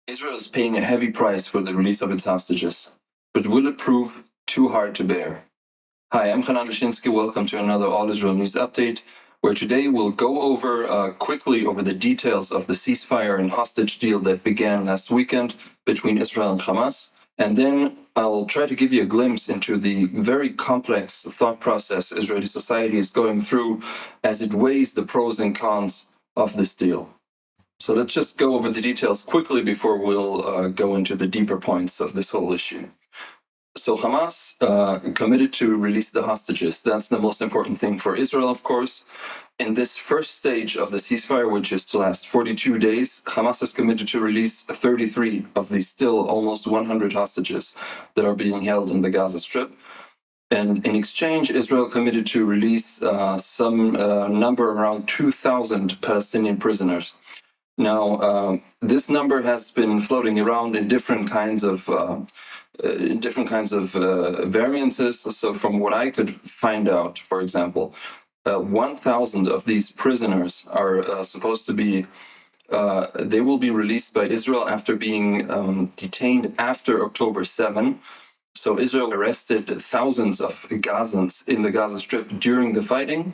Israel is paying a heavy price for the release of its hostages, but will it prove too hard to bear? Hi, I'm Hanan Lischinsky. Welcome to another All Israel News Update, where today we'll go over quickly over the details of the ceasefire and hostage deal that began last weekend between Israel and Hamas. And then I'll try to give you a glimpse into the very complex thought process Israeli society is going through as it weighs the pros and cons of this deal. So let's just go over the details quickly before we'll go into the deeper points of this whole issue. So Hamas committed to release the hostages. That's the most important thing for Israel, of course. In this first stage of the ceasefire, which is to last 42 days, Hamas has committed to release 33 of the still almost 100 hostages that are being held in the Gaza Strip. And in exchange, Israel committed to release some number around 2,000 Palestinian prisoners. Now, this number has been floating around in different kinds of variances. So, from what I could find out, for example, 1,000 of these prisoners are supposed to be. They will be released by Israel after being detained after October 7. So Israel arrested thousands of Gazans in the Gaza Strip during the fighting,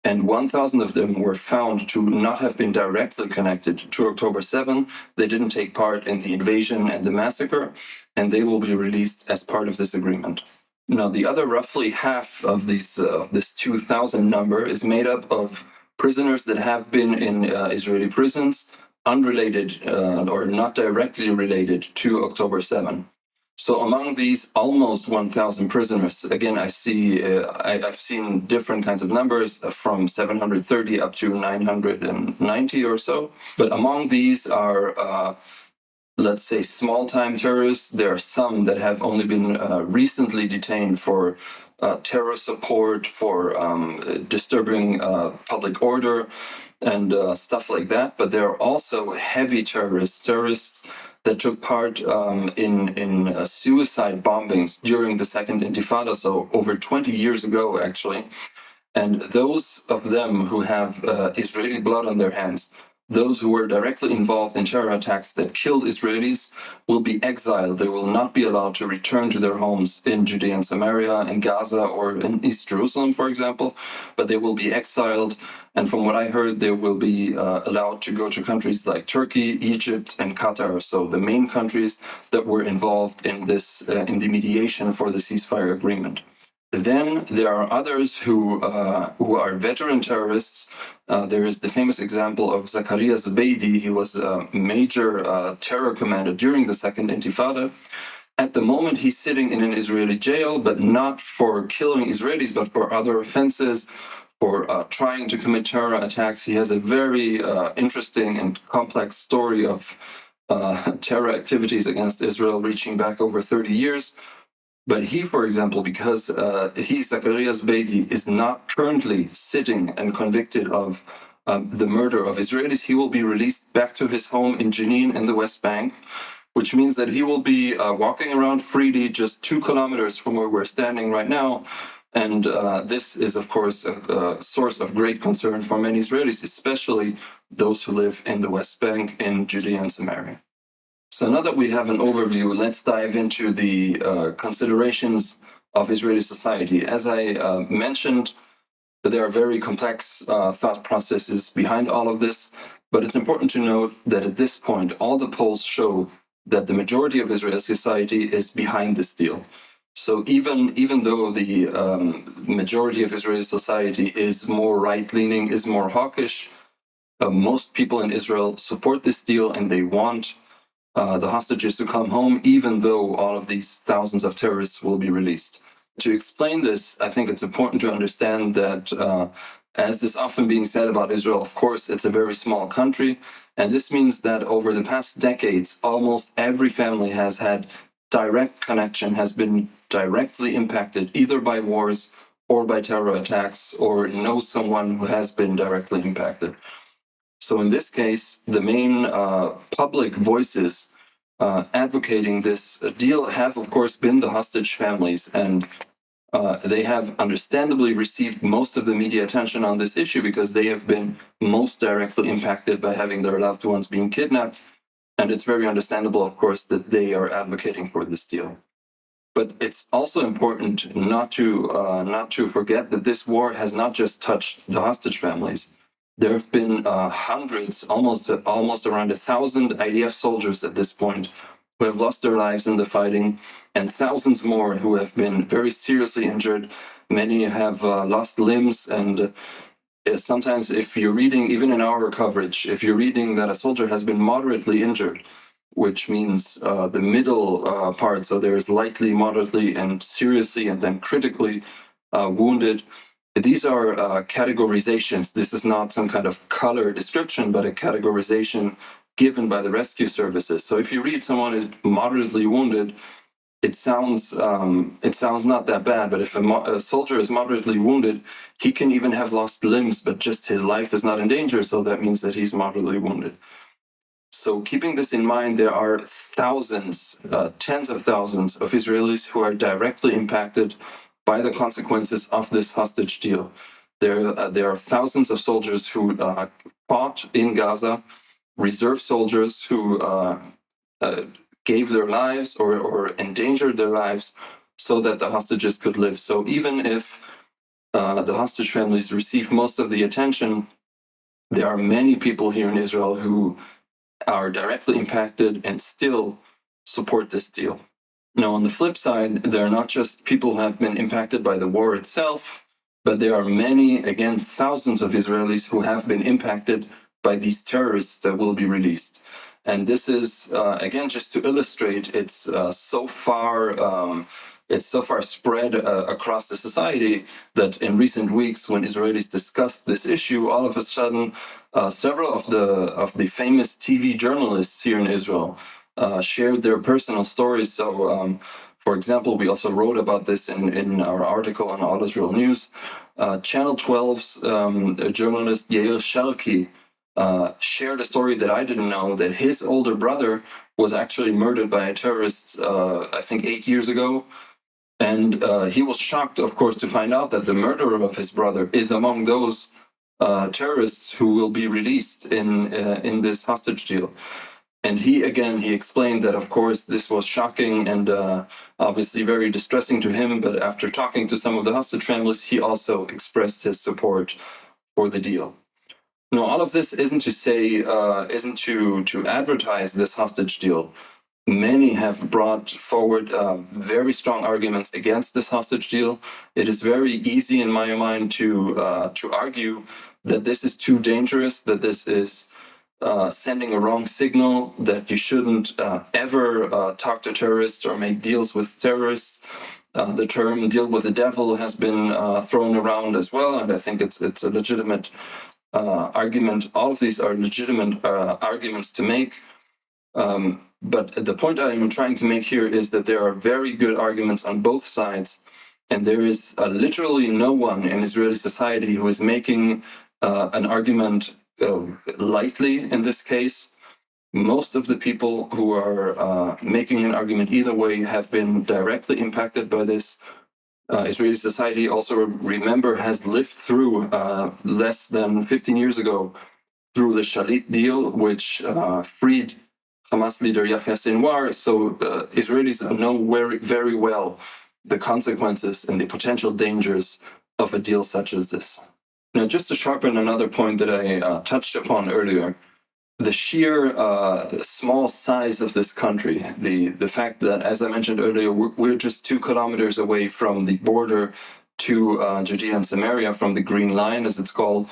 and 1,000 of them were found to not have been directly connected to October 7. They didn't take part in the invasion and the massacre, and they will be released as part of this agreement. Now, the other roughly half of this 2,000 number is made up of prisoners that have been in Israeli prisons, unrelated or not directly related to October 7. So among these almost 1,000 prisoners, again, I've seen different kinds of numbers from 730 up to 990 or so. But among these are, let's say, small-time terrorists. There are some that have only been recently detained for terror support, for disturbing public order, and stuff like that. But there are also heavy terrorists that took part in suicide bombings during the Second Intifada, so over 20 years ago, actually. And those of them who have Israeli blood on their hands, those who were directly involved in terror attacks that killed Israelis, will be exiled. They will not be allowed to return to their homes in Judea and Samaria, in Gaza, or in East Jerusalem, for example, but they will be exiled. And from what I heard, they will be allowed to go to countries like Turkey, Egypt, and Qatar. So the main countries that were involved in this, in the mediation for the ceasefire agreement. Then there are others who are veteran terrorists. There is the famous example of Zakaria Zubeidi. He was a major terror commander during the Second Intifada. At the moment, he's sitting in an Israeli jail, but not for killing Israelis, but for other offenses, for trying to commit terror attacks. He has a very interesting and complex story of terror activities against Israel reaching back over 30 years. But he, for example, because Zakaria Zubeidi, is not currently sitting and convicted of the murder of Israelis, he will be released back to his home in Jenin in the West Bank, which means that he will be walking around freely just 2 kilometers from where we're standing right now. And this is, of course, a source of great concern for many Israelis, especially those who live in the West Bank, in Judea and Samaria. So now that we have an overview, let's dive into the considerations of Israeli society. As I mentioned, there are very complex thought processes behind all of this, but it's important to note that at this point, all the polls show that the majority of Israeli society is behind this deal. So even though the majority of Israeli society is more right-leaning, is more hawkish, most people in Israel support this deal and they want the hostages to come home, even though all of these thousands of terrorists will be released. To explain this, I think it's important to understand that, as is often being said about Israel, of course, it's a very small country. And this means that over the past decades, almost every family has had direct connection, has been directly impacted either by wars or by terror attacks, or knows someone who has been directly impacted. So in this case, the main public voices advocating this deal have, of course, been the hostage families. And they have understandably received most of the media attention on this issue because they have been most directly impacted by having their loved ones being kidnapped. And it's very understandable, of course, that they are advocating for this deal. But it's also important not to forget that this war has not just touched the hostage families. There have been hundreds, almost around 1,000 IDF soldiers at this point who have lost their lives in the fighting, and thousands more who have been very seriously injured. Many have lost limbs, and sometimes if you're reading, even in our coverage, if you're reading that a soldier has been moderately injured, which means the middle part, so there's lightly, moderately, and seriously, and then critically wounded. These are categorizations. This is not some kind of color description, but a categorization given by the rescue services. So if you read someone is moderately wounded, it sounds not that bad. But if a soldier is moderately wounded, he can even have lost limbs, but just his life is not in danger. So that means that he's moderately wounded. So keeping this in mind, there are thousands, tens of thousands of Israelis who are directly impacted by the consequences of this hostage deal. There are thousands of soldiers who fought in Gaza, reserve soldiers who gave their lives or endangered their lives so that the hostages could live. So even if the hostage families receive most of the attention, there are many people here in Israel who are directly impacted and still support this deal. Now, on the flip side, there are not just people who have been impacted by the war itself, but there are many, again, thousands of Israelis who have been impacted by these terrorists that will be released. And this is, again, just to illustrate, it's so far spread across the society that in recent weeks, when Israelis discussed this issue, all of a sudden, several of the famous TV journalists here in Israel shared their personal stories. So, for example, we also wrote about this in our article on All Israel News. Channel 12's journalist Yair Sharki shared a story that I didn't know, that his older brother was actually murdered by a terrorist, I think 8 years ago. And he was shocked, of course, to find out that the murderer of his brother is among those terrorists who will be released in this hostage deal. And he explained that, of course, this was shocking and obviously very distressing to him. But after talking to some of the hostage families, he also expressed his support for the deal. Now, all of this isn't to advertise this hostage deal. Many have brought forward very strong arguments against this hostage deal. It is very easy, in my mind, to argue that this is too dangerous, that this is sending a wrong signal, that you shouldn't ever talk to terrorists or make deals with terrorists. The term "deal with the devil" has been thrown around as well, and I think it's a legitimate argument. All of these are legitimate arguments to make. But the point I'm trying to make here is that there are very good arguments on both sides, and there is literally no one in Israeli society who is making an argument lightly in this case. Most of the people who are making an argument either way have been directly impacted by this. Israeli society also, remember, has lived through less than 15 years ago through the Shalit deal, which freed Hamas leader Yahya Sinwar. So Israelis know very well the consequences and the potential dangers of a deal such as this. Now, just to sharpen another point that I touched upon earlier, the sheer small size of this country, the fact that, as I mentioned earlier, we're just 2 kilometers away from the border to Judea and Samaria, from the Green Line, as it's called,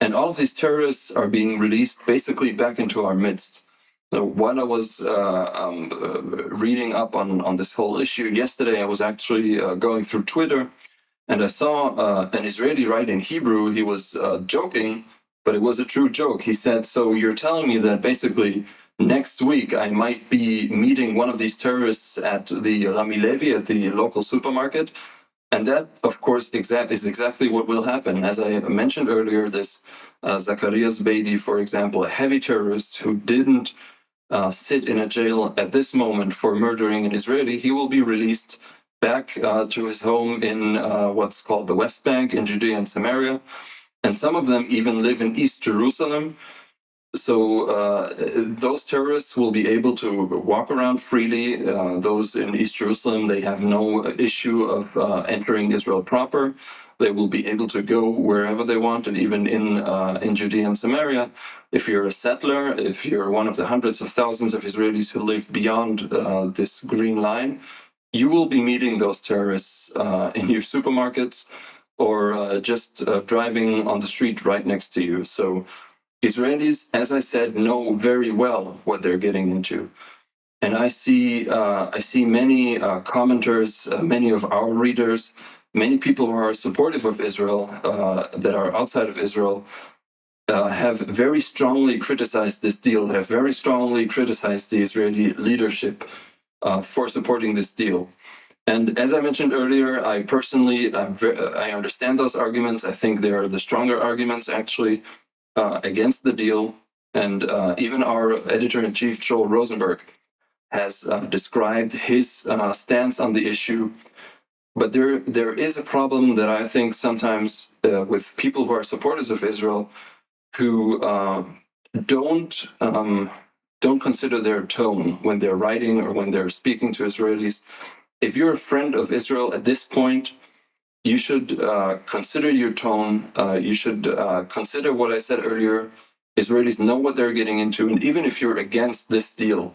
and all of these terrorists are being released basically back into our midst. So while I was reading up on this whole issue yesterday, I was actually going through Twitter, and I saw an Israeli write in Hebrew. He was joking, but it was a true joke. He said, "So you're telling me that basically next week I might be meeting one of these terrorists at the Rami Levi, at the local supermarket?" And that, of course, is exactly what will happen. As I mentioned earlier, this Zacharias Beidi, for example, a heavy terrorist who didn't sit in a jail at this moment for murdering an Israeli, he will be released back to his home in what's called the West Bank in Judea and Samaria. And some of them even live in East Jerusalem. Those terrorists will be able to walk around freely. Those in East Jerusalem, they have no issue of entering Israel proper. They will be able to go wherever they want, and even in Judea and Samaria. If you're a settler, if you're one of the hundreds of thousands of Israelis who live beyond this green line, you will be meeting those terrorists in your supermarkets or just driving on the street right next to you. So Israelis, as I said, know very well what they're getting into. And I see many commenters, many of our readers, many people who are supportive of Israel, that are outside of Israel, have very strongly criticized this deal, have very strongly criticized the Israeli leadership for supporting this deal. And as I mentioned earlier, I personally, I understand those arguments. I think they are the stronger arguments, actually, against the deal. And even our editor-in-chief, Joel Rosenberg, has described his stance on the issue. But there is a problem that I think sometimes with people who are supporters of Israel who don't consider their tone when they're writing or when they're speaking to Israelis. If you're a friend of Israel at this point, you should consider your tone. You should consider what I said earlier. Israelis know what they're getting into. And even if you're against this deal,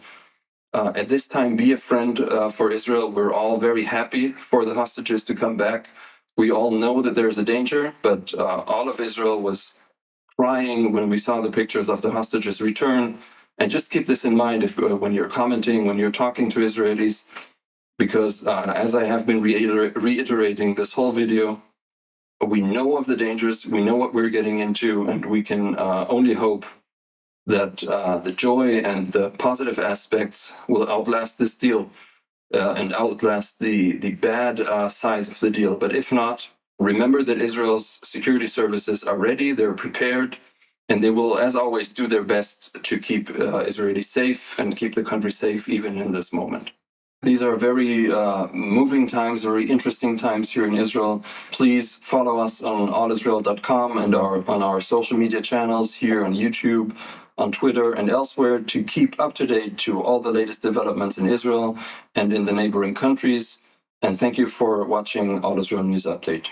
at this time, be a friend for Israel. We're all very happy for the hostages to come back. We all know that there's a danger, but all of Israel was crying when we saw the pictures of the hostages return. And just keep this in mind when you're commenting, when you're talking to Israelis, because as I have been reiterating this whole video, we know of the dangers, we know what we're getting into, and we can only hope that the joy and the positive aspects will outlast this deal and outlast the bad sides of the deal. But if not, remember that Israel's security services are ready, they're prepared, and they will, as always, do their best to keep Israelis safe and keep the country safe even in this moment. These are very moving times, very interesting times here in Israel. Please follow us on allisrael.com and on our social media channels here on YouTube, on Twitter, and elsewhere to keep up to date to all the latest developments in Israel and in the neighboring countries. And thank you for watching All Israel News Update.